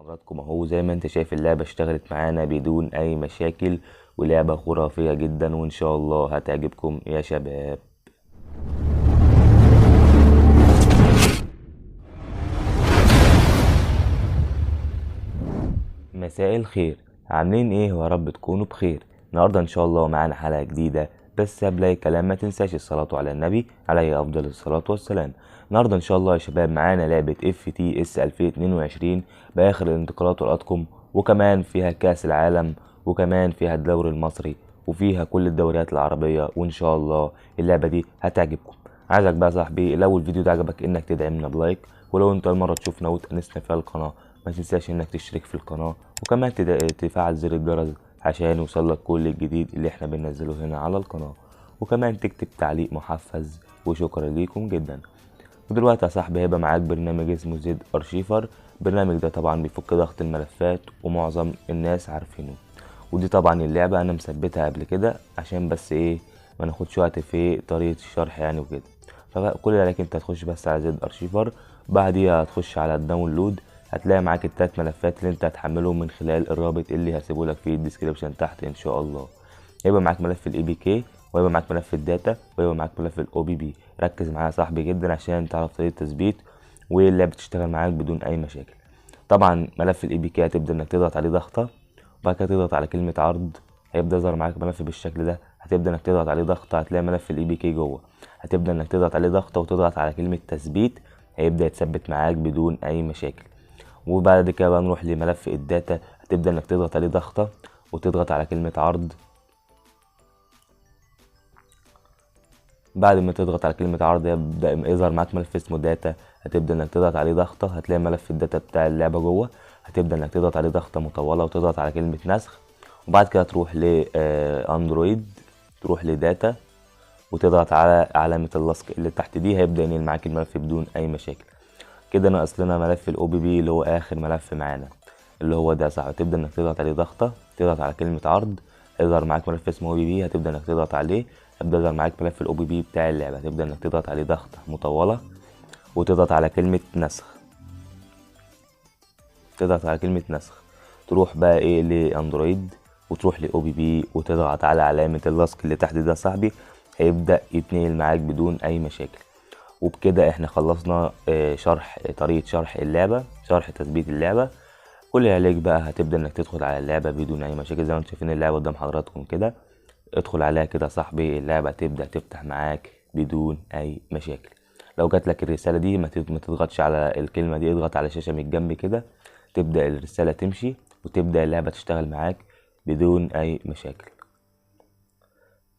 حضراتكم اهو زي ما انت شايف اللعبة اشتغلت معانا بدون اي مشاكل، ولعبة خرافية جدا وان شاء الله هتعجبكم يا شباب. مساء الخير، عاملين ايه ويا رب تكونوا بخير. النهارده ان شاء الله معانا حلقة جديدة، بس قبل اي كلام ما تنساش الصلاة على النبي عليه افضل الصلاة والسلام. النهارده ان شاء الله يا شباب معانا لعبة FTS 2022 باخر الانتقالات والاطقم، وكمان فيها كاس العالم، وكمان فيها الدوري المصري، وفيها كل الدوريات العربية، وان شاء الله اللعبة دي هتعجبكم. عايزك بقى يا صاحبي لو الفيديو ده عجبك انك تدعمنا بلايك، ولو انت اول مرة تشوفنا وتأنسنا في القناة ما تنساش انك تشترك في القناة، وكمان تفعل زر الجرس عشان يوصلك كل الجديد اللي احنا بننزله هنا على القناة، وكمان تكتب تعليق محفز. وشكرا ليكم جدا. ودلوقتي يا صاحبي هيبقى معاك برنامج اسمه زد ارشيفر. البرنامج ده طبعا بيفك ضغط الملفات ومعظم الناس عارفينه، ودي طبعا اللعبة انا مثبتها قبل كده عشان بس ايه ما ناخدش وقت في طريقة الشرح يعني وكده. فكل اللي عليك انت هتخش بس على زد ارشيفر، بعديها هتخش على الداونلود، هتلاقي معاك التلات ملفات اللي انت هتحملهم من خلال الرابط اللي هسيبه لك في الديسكريبشن تحت ان شاء الله. هيبقى معاك ملف الاي بي كي، وهيبقى معاك ملف الداتا، وهيبقى معاك ملف الاو بي بي. ركز معايا يا صاحبي جدا عشان تعرف طريقه تثبيت واللعبه تشتغل معاك بدون اي مشاكل. طبعا ملف الاي بي كي هتبدا انك تضغط عليه ضغطه، وبعد كده تضغط على كلمه عرض، هيبدا يظهر معاك ملف بالشكل ده. هتبدا انك تضغط عليه ضغطه هتلاقي ملف الاي بي كي جوه، هتبدا انك تضغط عليه ضغطه وتضغط على كلمه تثبيت، هيبدا يتثبت معاك بدون اي مشاكل. وبعد كده بقى نروح لملف الداتا، هتبدا انك تضغط عليه ضغطه وتضغط على كلمه عرض. بعد ما تضغط على كلمة عرض يبدأ يظهر معاك ملف اسمه داتا، هتبدأ انك تضغط عليه ضغطة هتلاقي ملف الداتا بتاع اللعبة جوه، هتبدأ انك تضغط عليه ضغطة مطولة وتضغط على كلمة نسخ. وبعد كده تروح لأندرويد، تروح لداتا وتضغط على علامة اللصق اللي تحت دي، هيبدأ ينقل معاك الملف بدون أي مشاكل. كده ناقص لنا ملف الاو بي بي اللي هو آخر ملف معانا، اللي هو ده صح. تبدأ انك تضغط عليه ضغطة، تضغط على كلمة عرض، هيظهر معاك ملف اسمه او بي بي، هتبدأ انك تضغط عليه، هيبدأ يظهر معاك ملف الاو بي بي بتاع اللعبة، هتبدأ انك تضغط عليه ضغطة مطولة وتضغط على كلمة نسخ. تضغط على كلمة نسخ، تروح بقى ايه لاندرويد وتروح لاو بي بي وتضغط على علامة اللصق اللي تحت ده صاحبي، هيبدأ يتنقل معاك بدون اي مشاكل. وبكده احنا خلصنا شرح طريقة شرح اللعبة، شرح تثبيت اللعبة. كل اللي عليك بقى هتبدأ انك تدخل على اللعبة بدون اي مشاكل زي ما انتم شايفين اللعبة قدام حضراتكم كده. ادخل عليها كده يا صاحبي، اللعبة تبدأ تفتح معاك بدون اي مشاكل. لو جات لك الرسالة دي ما تضغطش على الكلمة دي، اضغط على الشاشة من الجنب كده، تبدأ الرسالة تمشي وتبدأ اللعبة تشتغل معاك بدون اي مشاكل.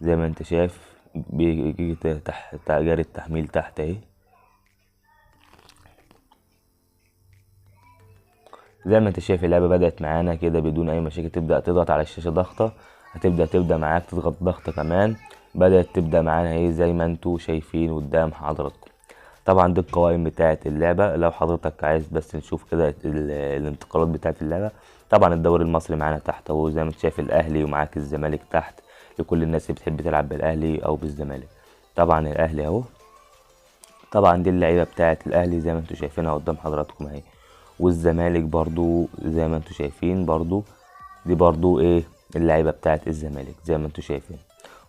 زي ما انت شايف بيجي تحت جاري التحميل تحت اهي. زي ما انت شايف اللعبة بدأت معانا كده بدون اي مشاكل. تبدأ تضغط على الشاشة ضغطة، هتبدأ معاك تضغط ضغطة كمان، بدأت تبدأ معانا اهي زي ما انتوا شايفين قدام حضراتكم. طبعا دي القوائم بتاعة اللعبة لو حضرتك عايز بس نشوف كده الانتقالات بتاعة اللعبة. طبعا الدوري المصري معانا تحت اهو زي ما انت شايف الاهلي، ومعاك الزمالك تحت لكل الناس اللي بتحب تلعب بالاهلي او بالزمالك. طبعا الاهلي اهو، طبعا دي اللعيبه بتاعه الاهلي زي ما انتم شايفينها قدام حضراتكم اهي، والزمالك برضو زي ما انتم شايفين برضو، دي برضو ايه اللعيبه بتاعه الزمالك زي ما انتم شايفين.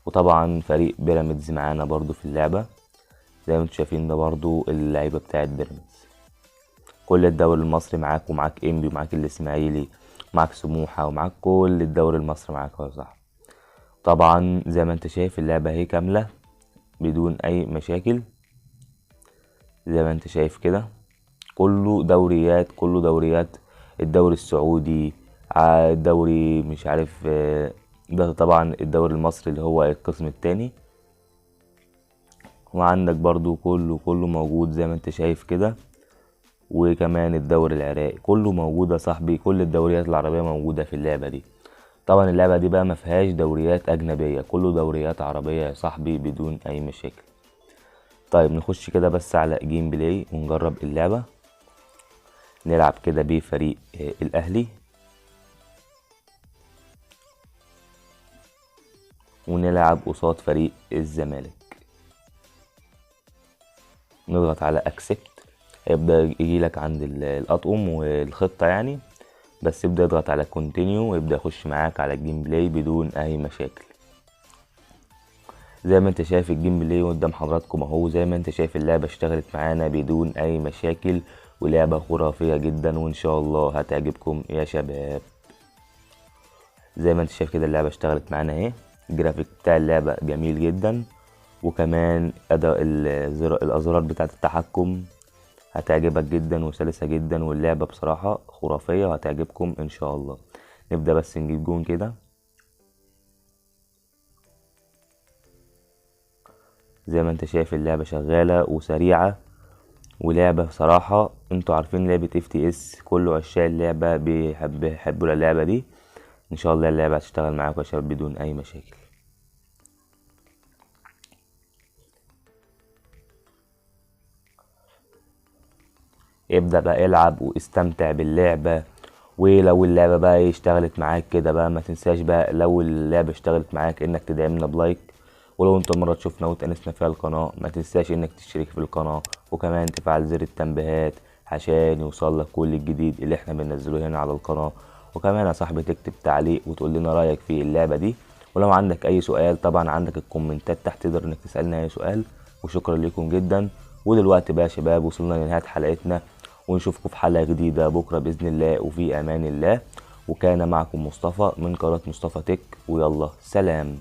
وطبعا فريق بيراميدز معانا برضو في اللعبه زي ما انتم شايفين، ده برضو اللعيبه بتاعه بيراميدز. كل الدوري المصري معاك، ومعاك انبي، ومعاك الاسماعيلي، ومعاك سموحه، ومعاك كل الدوري المصري معاك اهو صح. طبعا زي ما انت شايف اللعبه اهي كامله بدون اي مشاكل زي ما انت شايف كده. كله دوريات، كله دوريات، الدوري السعودي، الدوري مش عارف ده طبعا الدوري المصري اللي هو القسم التاني. وعندك برضو كله موجود زي ما انت شايف كده. وكمان الدوري العراقي كله موجود يا صاحبي، كل الدوريات العربية موجودة في اللعبة دي. طبعا اللعبة دي بقى مفيهاش دوريات أجنبية، كله دوريات عربية يا صاحبي بدون أي مشاكل. طيب نخش كده بس على جيم بلاي ونجرب اللعبة، نلعب كده بفريق الأهلي ونلعب قصاد فريق الزمالك. نضغط على اكسبت، هيبدأ يجيلك عند الأطقم والخطة يعني، بس يبدأ يضغط على كونتينيو ويبدأ يخش معاك على الجيم بلاي بدون اي مشاكل. زي ما انت شايف الجيم بلاي قدام حضراتكم اهو. زي ما انت شايف اللعبة اشتغلت معانا بدون اي مشاكل، ولعبة خرافية جدا وان شاء الله هتعجبكم يا شباب. زي ما انت شايف كده اللعبة اشتغلت معانا اهي. الجرافيك بتاع اللعبة جميل جدا، وكمان اداء الازرار بتاعة التحكم هتعجبك جدا وسلسة جدا، واللعبة بصراحة خرافية وهتعجبكم ان شاء الله. نبدأ بس نجيب جون كده. زي ما انت شايف اللعبة شغالة وسريعة، ولعبة بصراحة انتوا عارفين لعبة FPS، كل عشاق اللعبة بيحبوا اللعبة دي. ان شاء الله اللعبة هتشتغل معاكم يا شباب بدون اي مشاكل. ابدأ بقى العب واستمتع باللعبة. ولو اللعبة بقى اشتغلت معاك كده بقى، ما تنساش بقى لو اللعبة اشتغلت معاك انك تدعمنا بلايك. ولو انت مرة تشوفنا وتأنسنا فيها القناة، ما تنساش انك تشترك في القناة، وكمان تفعل زر التنبيهات عشان يوصلك كل الجديد اللي احنا بننزله هنا على القناة. وكمان يا صاحبي تكتب تعليق وتقول لنا رأيك في اللعبة دي. ولو عندك اي سؤال طبعا عندك الكومنتات تحت، تقدر انك تسألنا اي سؤال. وشكرا لكم جدا. ودلوقتي بقى يا شباب وصلنا لنهاية حلقتنا، ونشوفكم في حلقة جديدة بكرة بإذن الله وفي أمان الله. وكان معكم مصطفى من قناة مصطفى تك، ويلا سلام.